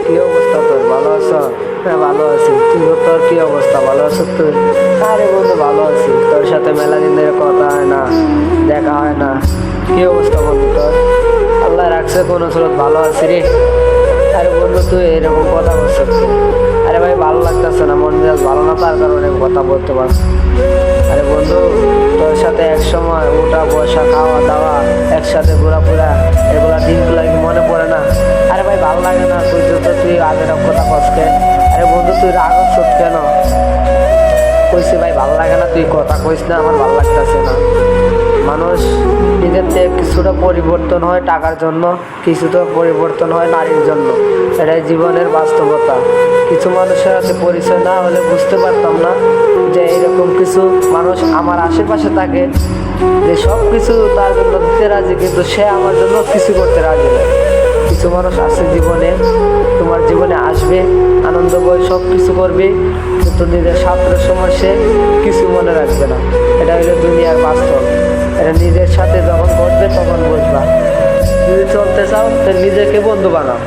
কি অবস্থা তোর? ভালো আছো? হ্যাঁ ভালো আছি। তোর কি অবস্থা? ভালো আছো তুই? আরে বন্ধু ভালো আছি, তোর সাথে মেলা দিন ধরে কথা হয় না, দেখা হয় না। কি অবস্থা বন্ধু তোর? আল্লাহ রাখছে কোনো স্রোত ভালো আছি রে। আরে বন্ধু তুই এরকম কথা বলছিস? আরে ভাই ভালো লাগতেছে না, মন মেজাজ ভালো না, তার কারণে কথা বলতে পারছি। আরে বন্ধু তোর সাথে এক সময় ওঠা বসা খাওয়া দাওয়া একসাথে ঘোরাফেরা এগুলা দিনগুলা কি মনে পড়ে না? আরে ভাই ভালো লাগে না? তুই আগের কথা কসকে। আরে বন্ধু তুই রাগ হচ্ছিস কেন? কইছি ভাই ভালো লাগে না, তুই কথা কইস না, আমার ভালো লাগতেছে না। মানুষ নিজের থেকে কিছুটা পরিবর্তন হয় টাকার জন্য, কিছুটা পরিবর্তন হয় নারীর জন্য। এটাই জীবনের বাস্তবতা। কিছু মানুষের সাথে পরিচয় না হলে বুঝতে পারতাম না যে এইরকম কিছু মানুষ আমার আশেপাশে থাকে, যে সব কিছু তার জন্য দিতে রাজি কিন্তু সে আমার জন্য কিছু করতে রাজি নয়। কিছু মানুষ আছে জীবনে, তোমার জীবনে আসবে, আনন্দ বই সব কিছু করবে, কিন্তু নিজের স্বার্থের সময় সে কিছু মনে রাখবে না। এটা হলো দুনিয়ার বাস্তব। এটা নিজের সাথে যখন ঘটবে তখন বুঝবা। যদি চলতে চাও তো নিজেকে বন্ধু বানাও।